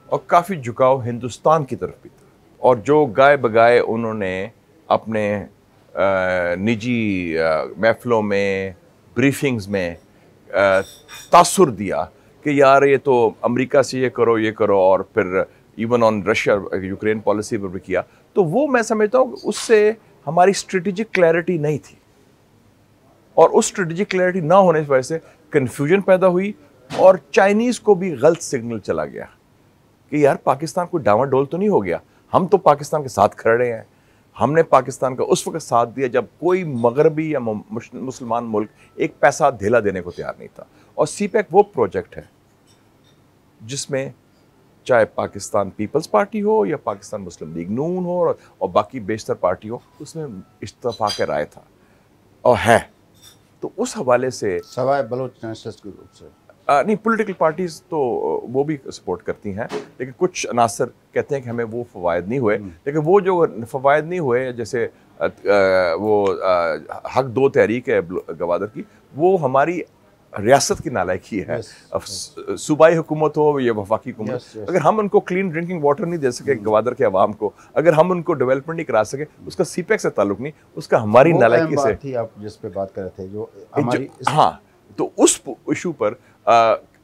और काफ़ी झुकाव हिंदुस्तान की तरफ भी था। और जो गाय बगाए उन्होंने अपने निजी महफिलों में, ब्रीफिंग्स में तासुर दिया कि यार ये तो अमेरिका से ये करो, और फिर even on Russia Ukraine policy पर भी किया। तो वो मैं समझता हूँ उससे हमारी स्ट्रेटेजिक क्लैरिटी नहीं थी, और उस स्ट्रेटेजिक क्लैरिटी ना होने की वजह से कन्फ्यूजन पैदा हुई, और चाइनीज़ को भी गलत सिग्नल चला गया कि यार पाकिस्तान कोई डावाडोल तो नहीं हो गया, हम तो पाकिस्तान के साथ खड़े हैं। हमने पाकिस्तान का उस वक्त साथ दिया जब कोई मगरबी या मुसलमान मुल्क एक पैसा धेला देने को तैयार नहीं था। और सीपैक वो प्रोजेक्ट है जिसमें चाहे पाकिस्तान पीपल्स पार्टी हो या पाकिस्तान मुस्लिम लीग नून हो और बाकी बेशतर पार्टी हो, उसमें इत्तफाक राय था और है। तो उस हवाले से सवाए बलोच नेशनलिस्ट के रूप से नहीं, पॉलिटिकल पार्टीज तो वो भी सपोर्ट करती हैं, लेकिन कुछ अनासर कहते हैं कि हमें वो फ़वायद नहीं हुए। लेकिन वो जो फ़वायद नहीं हुए, जैसे हक दो तहरीक है गवादर की, वो हमारी रियासत की नालायकी है। सूबाई हुकूमत हो या वफाकी हुकूमत, अगर हम उनको क्लीन ड्रिंकिंग वाटर नहीं दे सके गवादर के अवाम को, अगर हम उनको डेवलपमेंट नहीं करा सके, उसका सीपैक से ताल्लुक नहीं, उसका हमारी नालायकी से थी। आप जिस पे बात कर रहे थे जो हमारी हाँ, तो उस इशू पर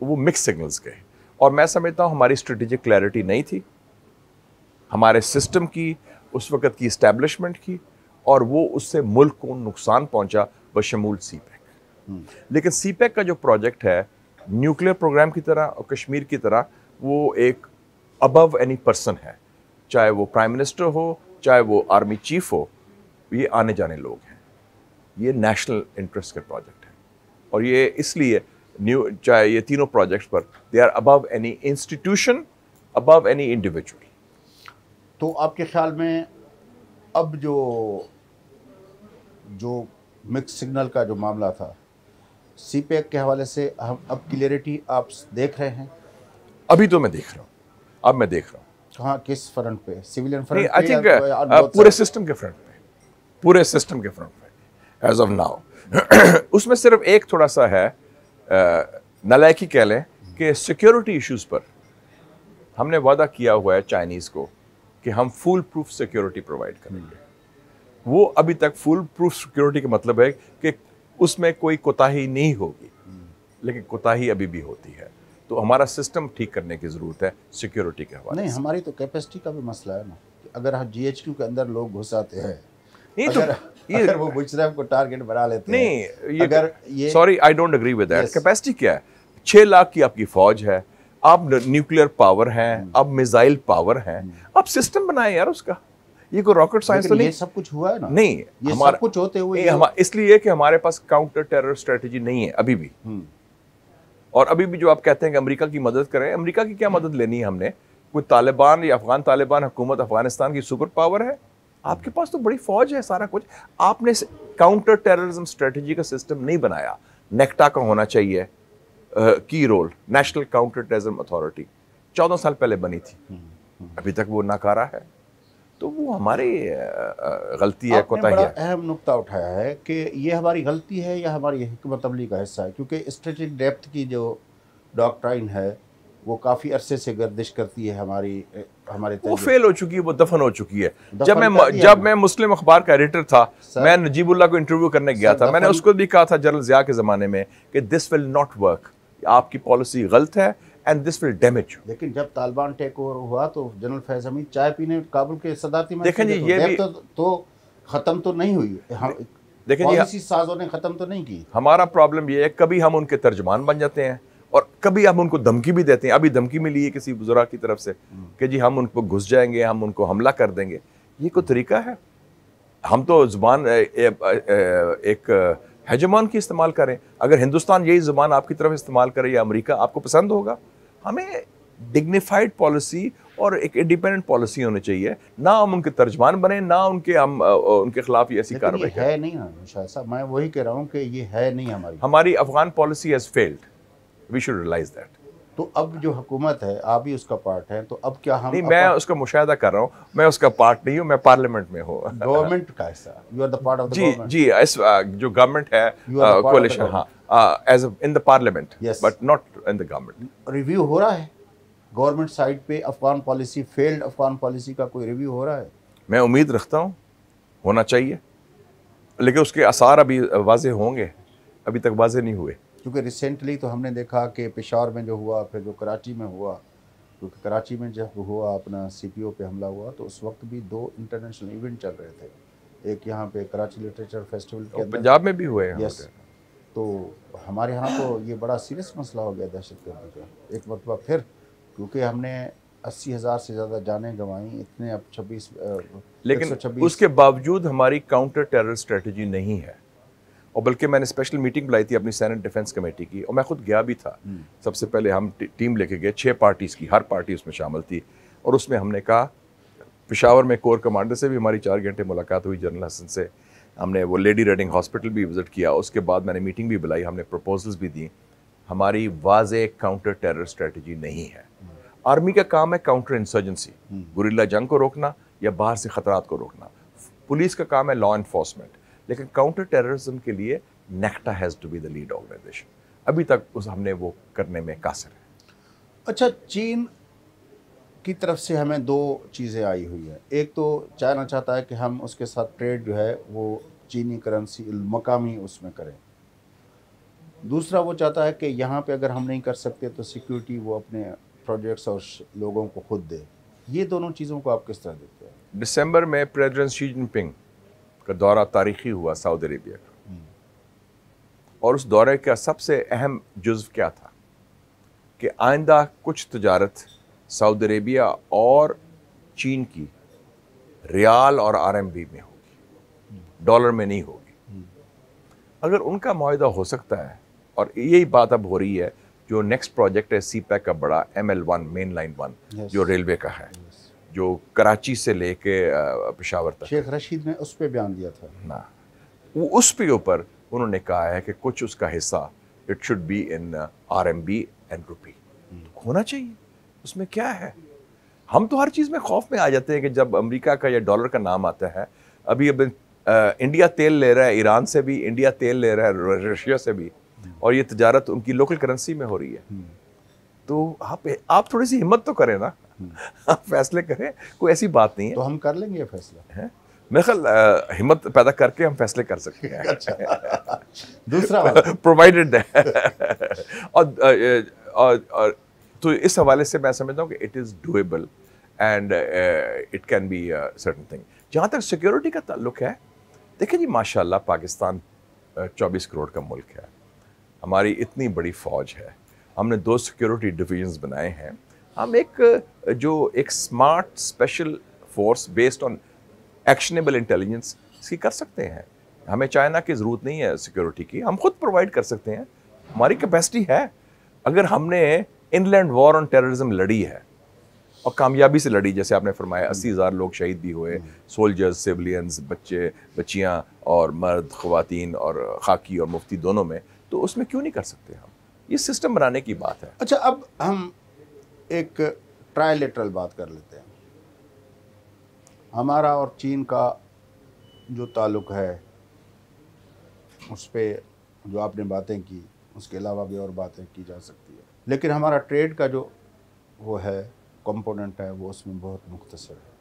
वो मिक्स सिग्नल्स गए। और मैं समझता हूँ हमारी स्ट्रेटेजिक क्लैरिटी नहीं थी, हमारे सिस्टम की, उस वक़्त की इस्टेब्लिशमेंट की, और वो उससे मुल्क को नुकसान पहुंचा बशमूल सीपैक। लेकिन सीपैक का जो प्रोजेक्ट है न्यूक्लियर प्रोग्राम की तरह और कश्मीर की तरह, वो एक अबव एनी पर्सन है, चाहे वो प्राइम मिनिस्टर हो, चाहे वो आर्मी चीफ हो, ये आने जाने लोग हैं। ये नेशनल इंटरेस्ट के प्रोजेक्ट है और ये इसलिए चाहे ये तीनों प्रोजेक्ट्स पर they are above any institution, above any individual. तो आपके ख्याल में अब जो मिक्स सिग्नल का जो मामला था सीपैक के हवाले से, हम अब क्लियरिटी आप देख रहे हैं? अभी तो मैं देख रहा हूँ, अब मैं देख रहा हूँ। कहाँ, किस फ्रंट पे? सिविलियन फ्रंट पे? आई थिंक पूरे सिस्टम के फ्रंट पे, पूरे सिस्टम के फ्रंट पे एज ऑफ नाउ। उसमें सिर्फ एक थोड़ा सा है नालायकी कह लें कि सिक्योरिटी इश्यूज पर हमने वादा किया हुआ है चाइनीज़ को कि हम फुल प्रूफ सिक्योरिटी प्रोवाइड करेंगे। वो अभी तक फुल प्रूफ सिक्योरिटी का मतलब है कि उसमें कोई कोताही नहीं होगी, लेकिन कोताही अभी भी होती है। तो हमारा सिस्टम ठीक करने की ज़रूरत है सिक्योरिटी के हवाले नहीं, हमारी तो कैपेसिटी का भी मसला है ना, कि अगर हम GHQ के अंदर लोग घुस आते हैं, नहीं अगर वो मुशर्रफ को टारगेट बना लेते हैं, नहीं, अगर ये sorry I don't agree with that. Capacity क्या है? 6 लाख की आपकी फौज है, आप न्यूक्लियर पावर हैं, आप मिसाइल पावर हैं, आप सिस्टम बनाए यार उसका। ये कोई रॉकेट साइंस तो नहीं। ये सब कुछ हुआ है ना? नहीं, ये सब कुछ होते हुए इसलिए कि हमारे पास काउंटर टेरर स्ट्रेटजी नहीं है अभी भी। और अभी भी जो आप कहते हैं कि अमेरिका की मदद करें, अमेरिका की क्या मदद लेनी है हमने? कोई तालिबान या अफगान तालिबान हुकूमत अफगानिस्तान की सुपर पावर है? आपके पास तो बड़ी फौज है, सारा कुछ। आपने काउंटर टेररिज्म स्ट्रेटजी का सिस्टम नहीं बनाया। नेक्टा का होना चाहिए key role, national counter terrorism authority 14 साल पहले बनी थी, अभी तक वो नाकारा है। तो वो हमारी गलती है, कोताही है। अहम नुक्ता उठाया है कि ये हमारी गलती है या हमारी हिकमत अमली का हिस्सा है, क्योंकि स्ट्रेटेजिक डेप्थ की जो डॉक्ट्राइन है वो काफ़ी अरसे से गर्दिश करती है हमारे वो फेल हो चुकी है, वो दफन हो चुकी है। जब मैं मुस्लिम अखबार का एडिटर था, मैं नजीबुल्लाह को इंटरव्यू करने गया था, मैंने उसको भी कहा था जनरल ज़िया के ज़माने में कि दिस विल नॉट वर्क, आपकी पॉलिसी गलत है एंड दिस विल डैमेज। लेकिन जब तालिबान टेक ओवर हुआ तो जनरल फैज हमीद चाय पीने काबुल के सदारती में देखें जी, ये भी तो ख़त्म तो नहीं हुई। देखें पॉलिसी साजों ने ख़त्म तो नहीं की। हमारा प्रॉब्लम ये है, कभी हम उनके तर्जमान बन जाते हैं और कभी हम उनको धमकी भी देते हैं। अभी धमकी मिली है किसी बुजुर्ग की तरफ से कि जी हम उनको घुस जाएंगे, हम उनको हमला कर देंगे। ये कोई तरीका है? हम तो ज़ुबान एक हेजमॉन की इस्तेमाल करें। अगर हिंदुस्तान यही ज़ुबान आपकी तरफ इस्तेमाल करे या अमेरिका, आपको पसंद होगा? हमें डिग्निफाइड पॉलिसी और एक इंडिपेंडेंट पॉलिसी होनी चाहिए, ना हम उनके तर्जमान बने, ना उनके खिलाफ ऐसी कार्रवाई है नहीं ना शायद साहब, मैं वही कह रहा हूँ कि ये है नहीं हमारी Afghan policy has failed, we should realize that. तो अब जो हुकूमत है, आप भी उसका पार्ट है, तो अब क्या हम नहीं, मैं उसका मुशाहिदा कर रहा हूँ, मैं उसका पार्ट नहीं हूँ, मैं पार्लियामेंट में हूँ। गवर्नमेंट का हिस्सा, you are the part of the government. जी, इस जो गवर्नमेंट है, कोalition, हाँ, as in the parliament, but not in the government. Review हो रहा है गवर्नमेंट साइड पे Afghan policy, failed Afghan policy का कोई रिव्यू हो रहा है? मैं उम्मीद रखता हूँ होना चाहिए, लेकिन उसके आसार अभी वाजे होंगे, अभी तक वाजे नहीं हुए। क्योंकि रिसेंटली तो हमने देखा कि पेशावर में जो हुआ, फिर जो कराची में हुआ, क्योंकि कराची में जब हुआ अपना CPO पे हमला हुआ, तो उस वक्त भी 2 इंटरनेशनल इवेंट चल रहे थे। एक यहाँ पे कराची लिटरेचर फेस्टिवल के अंदर, पंजाब में भी हुए हैं। यस, तो हमारे यहाँ तो ये बड़ा सीरियस मसला हो गया दहशतगर्दी का एक मरतबा फिर, क्योंकि हमने 80,000 से ज़्यादा जानें गंवाई, इतने अब 26 लेकिन 126 उसके बावजूद हमारी काउंटर टेरर स्ट्रेटजी नहीं है। और बल्कि मैंने स्पेशल मीटिंग बुलाई थी अपनी सेनेट डिफेंस कमेटी की, और मैं खुद गया भी था। सबसे पहले हम टीम लेके गए 6 पार्टीज़ की, हर पार्टी उसमें शामिल थी, और उसमें हमने कहा, पेशावर में कोर कमांडर से भी हमारी 4 घंटे मुलाकात हुई, जनरल हसन से। हमने वो लेडी रेडिंग हॉस्पिटल भी विज़िट किया। उसके बाद मैंने मीटिंग भी बुलाई, हमने प्रपोजल्स भी दी। हमारी वाज़े काउंटर टेरर स्ट्रेटजी नहीं है। आर्मी का काम है काउंटर इंसर्जेंसी, गुरिल्ला जंग को रोकना या बाहर से ख़तरात को रोकना। पुलिस का काम है लॉ इन्फोर्समेंट, लेकिन काउंटर टेररिज्म के लिए NACTA has to be the lead organisation. अभी तक हमने वो करने में कासिर है। अच्छा, चीन की तरफ से हमें 2 चीज़ें आई हुई है। एक तो चाइना चाहता है कि हम उसके साथ ट्रेड जो है वो चीनी करेंसी मकामी उसमें करें। दूसरा वो चाहता है कि यहाँ पे अगर हम नहीं कर सकते तो सिक्योरिटी वो अपने प्रोजेक्ट्स और लोगों को खुद दे। ये दोनों चीज़ों को आप किस तरह देखते हैं? दिसंबर में प्रेसिडेंट शी जिनपिंग का दौरा तारीखी हुआ सऊदी अरेबिया का, और उस दौरे का सबसे अहम जुज़्व क्या था कि आइंदा कुछ तजारत सऊदी अरेबिया और चीन की रियाल और आरएमबी में होगी, डॉलर में नहीं होगी। अगर उनका मुआहदा हो सकता है, और यही बात अब हो रही है, जो नेक्स्ट प्रोजेक्ट है सीपैक का बड़ा ML1 मेन लाइन 1 जो रेलवे का है, जो कराची से लेके पेशावर तक, शेख रशीद ने उस पर बयान दिया था ना, वो उस पे ऊपर उन्होंने कहा है कि कुछ उसका हिस्सा it should be in RMB and रुपी होना चाहिए। उसमें क्या है? हम तो हर चीज़ में खौफ में आ जाते हैं कि जब अमेरिका का या डॉलर का नाम आता है। अभी इंडिया तेल ले रहा है ईरान से भी, इंडिया तेल ले रहा है रशिया से भी, और ये तजारत उनकी लोकल करेंसी में हो रही है। तो आप थोड़ी सी हिम्मत तो करें ना, आप फैसले करें, कोई ऐसी बात नहीं है। तो हम कर लेंगे ये फैसला है? मेरे ख्याल हिम्मत पैदा करके हम फैसले कर सकते हैं। अच्छा। दूसरा प्रोवाइडेड और तो इस हवाले से मैं समझता हूँ कि it is doable and it can be certain thing. जहाँ तक सिक्योरिटी का ताल्लुक है, देखिए जी, माशाल्लाह पाकिस्तान 24 करोड़ का मुल्क है, हमारी इतनी बड़ी फ़ौज है, हमने 2 सिक्योरिटी डिवीजन्स बनाए हैं। हम एक smart special force based on actionable intelligence इसकी कर सकते हैं। हमें चाइना की ज़रूरत नहीं है सिक्योरिटी की, हम खुद प्रोवाइड कर सकते हैं, हमारी कैपेसिटी है। अगर हमने इनलैंड वॉर ऑन टेररिज्म लड़ी है और कामयाबी से लड़ी, जैसे आपने फरमाया 80,000 लोग शहीद भी हुए, सोल्जर्स, सिविलियंस, बच्चे बच्चियाँ और मर्द ख़वातीन और खाकी और मुफ्ती दोनों में, तो उसमें क्यों नहीं कर सकते हम? ये सिस्टम बनाने की बात है। अच्छा, अब हम एक ट्रायलेटरल बात कर लेते हैं। हमारा और चीन का जो ताल्लुक़ है, उस पर जो आपने बातें की, उसके अलावा भी और बातें की जा सकती है, लेकिन हमारा ट्रेड का जो वो है कंपोनेंट है, वो उसमें बहुत मुख्तसर है।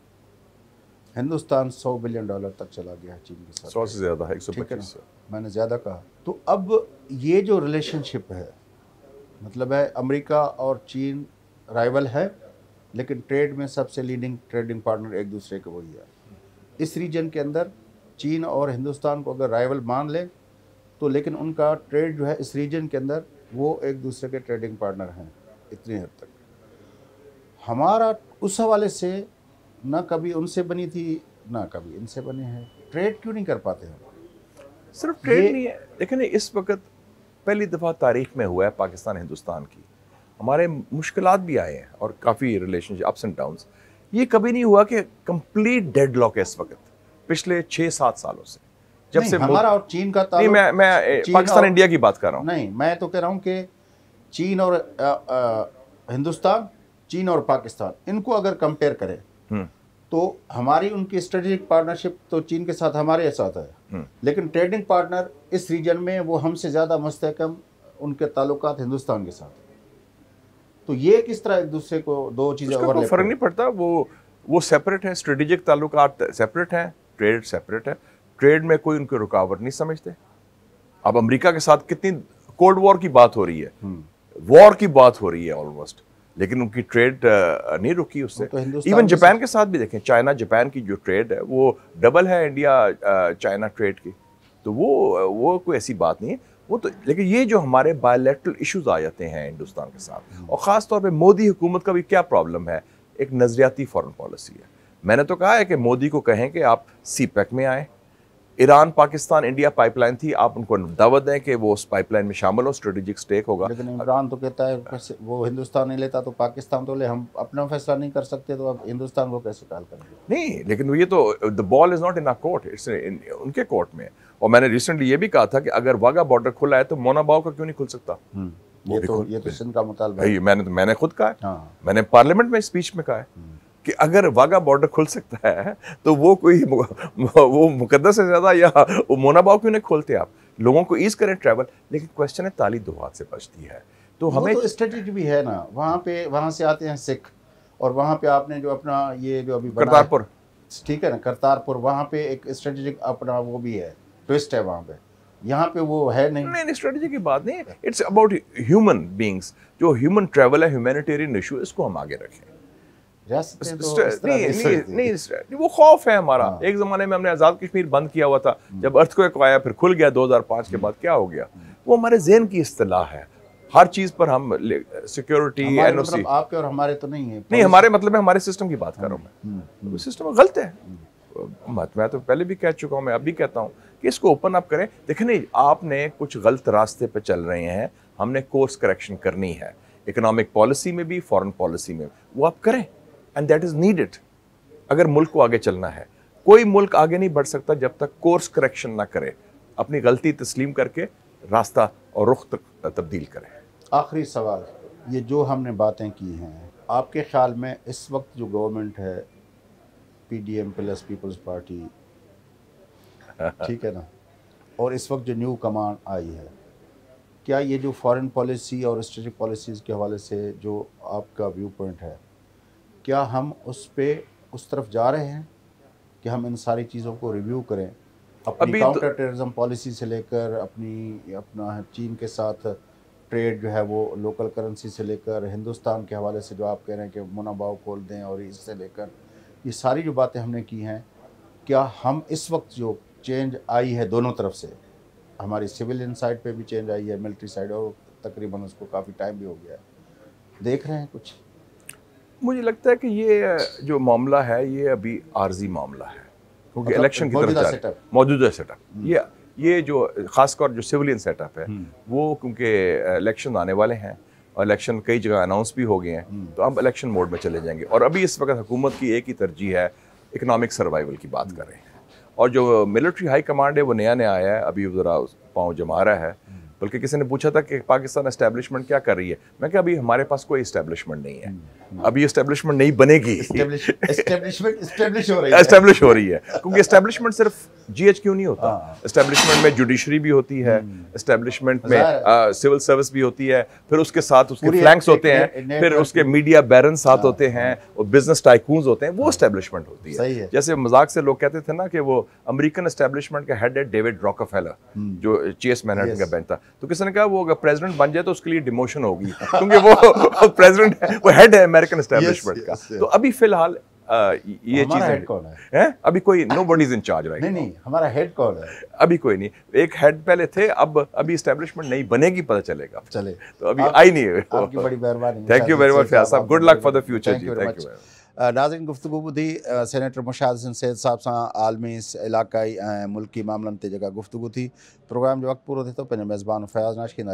हिंदुस्तान $100 बिलियन तक चला गया है चीन के साथ। 100 से ज़्यादा है, 125 से, मैंने ज़्यादा कहा। तो अब ये जो रिलेशनशिप है, मतलब है अमेरिका और चीन राइवल है, लेकिन ट्रेड में सबसे लीडिंग ट्रेडिंग पार्टनर एक दूसरे के वही है। इस रीजन के अंदर चीन और हिंदुस्तान को अगर राइवल मान लें तो, लेकिन उनका ट्रेड जो है इस रीजन के अंदर वो एक दूसरे के ट्रेडिंग पार्टनर हैं इतनी हद तक। हमारा उस हवाले से ना कभी उनसे बनी थी ना कभी इनसे बने हैं। ट्रेड क्यों नहीं कर पाते हम? सिर्फ ट्रेड नहीं है, लेकिन इस वक्त पहली दफ़ा तारीख में हुआ है पाकिस्तान हिंदुस्तान की, हमारे मुश्किलात भी आए हैं और काफ़ी रिलेशनशिप अप्स एंड डाउन्स। ये कभी नहीं हुआ कि कंप्लीट डेडलॉक है इस वक्त, पिछले 6-7 सालों से, जब से हमारा और चीन का ताल्लुक। नहीं, मैं पाकिस्तान इंडिया की बात कर रहा हूँ। नहीं, मैं तो कह रहा हूँ कि चीन और हिंदुस्तान, चीन और पाकिस्तान, इनको अगर कंपेयर करें तो हमारी उनकी स्ट्रेटेजिक पार्टनरशिप तो चीन के साथ हमारे साथ है, लेकिन ट्रेडिंग पार्टनर इस रीजन में वो हमसे ज़्यादा मुस्तहकम उनके ताल्लुकात हिंदुस्तान के साथ। तो ये किस तरह एक दूसरे को दो चीज़ें ओवरलैप? फ़र्क नहीं पड़ता, वो सेपरेट है, स्ट्रेटेजिक ताल्लुकात सेपरेट हैं, ट्रेड सेपरेट है। ट्रेड में कोई उनकी रुकावट नहीं समझते। अब अमेरिका के साथ कितनी कोल्ड वॉर की बात हो रही है, वॉर की बात हो रही है ऑलमोस्ट, लेकिन उनकी ट्रेड नहीं रुकी उससे। तो इवन जापान के साथ भी देखें, चाइना जापान की जो ट्रेड है वो डबल है इंडिया चाइना ट्रेड की। तो वो कोई ऐसी बात नहीं है वो तो। लेकिन ये जो हमारे बायलैटरल इश्यूज आ जाते हैं हिंदुस्तान के साथ, और ख़ास तौर पे मोदी हुकूमत का भी क्या प्रॉब्लम है, एक नज़रियाती फॉरेन पॉलिसी है। मैंने तो कहा है कि मोदी को कहें कि आप CPEC में आएँ। ईरान पाकिस्तान इंडिया पाइपलाइन थी, आप उनको दावत दें कि वो उस पाइपलाइन में शामिल हो, स्ट्रेटेजिक स्टेक होगा। लेकिन इमरान तो कहता है वो हिंदुस्तान नहीं लेता तो पाकिस्तान तो ले, हम अपना फैसला नहीं कर सकते तो अब हिंदुस्तान को कैसे टाल करेंगे? नहीं, लेकिन ये तो the ball is not in our court, it's उनके कोर्ट में। और मैंने रिसेंटली ये भी कहा था कि अगर वाघा बॉर्डर खुला है तो मोनाबाव का क्यों नहीं खुल सकता? ये तो सिंध का मुतालबा है। मैंने खुद कहा है, हाँ। मैंने पार्लियामेंट में स्पीच में कहा है कि अगर वाघा बॉर्डर खुल सकता है तो वो कोई वो मुकद्दस से ज्यादा या वो मोनाबाव क्यों नहीं खोलते? आप लोगों को ईज करें ट्रैवल। लेकिन क्वेश्चन है, ताली दो हाथ से बचती है, तो हमें तो स्ट्रेटेजी भी है ना, वहाँ से आते हैं सिख, और वहाँ पे आपने जो अपना ये जो अभी करतारपुर, ठीक है ना, करतारपुर, वहाँ पे एक स्ट्रेटेजिक अपना वो भी है, ट्विस्ट है वहाँ पे, यहाँ पे वो है नहीं। स्ट्रेटेजी की बात नहीं, इट्स अबाउट ह्यूमन बीइंग्स। जो ह्यूमन ट्रैवल है, ह्यूमैनिटेरियन इशू, इसको हम आगे रखें। नहीं, वो खौफ है हमारा। एक जमाने में हमने आज़ाद कश्मीर बंद किया हुआ था, जब अर्थक्वेक आया फिर खुल गया 2005 के बाद, क्या हो गया? वो हमारे ज़हन की इस्तिलाह है। हर चीज़ पर हम सिक्योरिटी, NOC, आपके और हमारे तो नहीं है। नहीं, हमारे मतलब है, हमारे सिस्टम की बात कर रहा हूँ मैं। सिस्टम गलत है। मैं तो पहले भी कह चुका हूँ, मैं अब भी कहता हूँ कि इसको ओपन अप करें। देखें, नहीं, आपने कुछ गलत रास्ते पे चल रहे हैं, हमने कोर्स करेक्शन करनी है, इकोनॉमिक पॉलिसी में भी, फॉरेन पॉलिसी में, वो आप करें, एंड दैट इज नीडेड। अगर मुल्क को आगे चलना है, कोई मुल्क आगे नहीं बढ़ सकता जब तक कोर्स करेक्शन ना करे, अपनी गलती तस्लीम करके रास्ता और रुख तब्दील करे। आखिरी सवाल, ये जो हमने बातें की हैं, आपके ख्याल में इस वक्त जो गवर्नमेंट है, PDM प्लस पीपल्स पार्टी, ठीक है ना, और इस वक्त जो न्यू कमांड आई है, क्या ये जो फॉरेन पॉलिसी और स्ट्रेटेजिक पॉलिसीज़ के हवाले से जो आपका व्यू पॉइंट है, क्या हम उस तरफ जा रहे हैं कि हम इन सारी चीज़ों को रिव्यू करें, अपनी काउंटर टेररिज्म पॉलिसी से लेकर अपना चीन के साथ ट्रेड जो है वो लोकल करेंसी से लेकर, हिंदुस्तान के हवाले से जो आप कह रहे हैं कि मुनाबाव खोल दें, और इससे लेकर ये सारी जो बातें हमने की हैं, क्या हम इस वक्त जो चेंज आई है दोनों तरफ से, हमारी सिविलियन साइड पे भी चेंज आई है, मिलिट्री साइड, और तकरीबन उसको काफ़ी टाइम भी हो गया है, देख रहे हैं कुछ? मुझे लगता है कि ये जो मामला है ये अभी आर्जी मामला है, क्योंकि इलेक्शन की तरफ जा रहा है, मौजूदा सेटअप। ये जो खासकर जो सिविलियन सेटअप है वो, क्योंकि इलेक्शन आने वाले हैं और इलेक्शन कई जगह अनाउंस भी हो गए हैं, तो अब इलेक्शन मोड में चले जाएंगे। और अभी इस वक्त हुकूमत की एक ही तरजीह है, इकोनॉमिक सर्वाइवल की बात कर रहे हैं। और जो मिलिट्री हाई कमांड है वो नया आया है, अभी ज़रा पाँव जमा रहा है। बल्कि किसी ने पूछा था कि पाकिस्तान एस्टेब्लिशमेंट क्या कर रही है, मैं कहा अभी हमारे पास कोई एस्टेब्लिशमेंट नहीं है, अभी एस्टेब्लिशमेंट नहीं बनेगी, एस्टेब्लिश हो रही है। क्योंकि एस्टेब्लिशमें सिर्फ GHQ नहीं होता, एस्टेब्लिशमेंट में जुडिशरी भी होती है, एस्टेब्लिशमेंट में सिविल सर्विस भी होती है, फिर उसके साथ उसके फ्लैंक्स होते हैं, फिर उसके मीडिया बैरन साथ होते हैं, और बिजनेस टाइकून्स होते हैं, वो एस्टेब्लिशमेंट होती है। जैसे मजाक से लोग कहते थे ना कि वो अमेरिकन एस्टेब्लिशमेंट का हेड है डेविड रॉकफेलर, जो चेस मैनहट्टन का बैंक था। तो किसी ने कहा वो अगर प्रेसिडेंट बन जाए तो उसके लिए डिमोशन होगी, क्योंकि वो प्रेसिडेंट है, वो हेड है अमेरिकन एस्टेब्लिशमेंट का। तो अभी फिलहाल ये चीज़ हेड कौन है? अभी कोई nobody is in charge right. नहीं, हमारा हेड कौन है? अभी कोई नहीं, एक हेड पहले थे, अब अभी एस्टेब्लिशमेंट नहीं बनेगी, पता चलेगा। चले, तो अभी आई नहीं है। आपकी बड़ी मेहरबानी। Thank you very much Fayaz साहब, good luck for the future जी। Thank you. नाज़रीन, गुफ्तगू ॿुधी सेनेटर मुशाहिद हसन सैद साहब सां आलमी इलाक़ाई ऐं मुल्की मामलनि ते जेका गुफ्तगू थी। प्रोग्राम जो वक़्तु पूरो थिए थो, पंहिंजो मेज़बान फयाज़ नाशकीन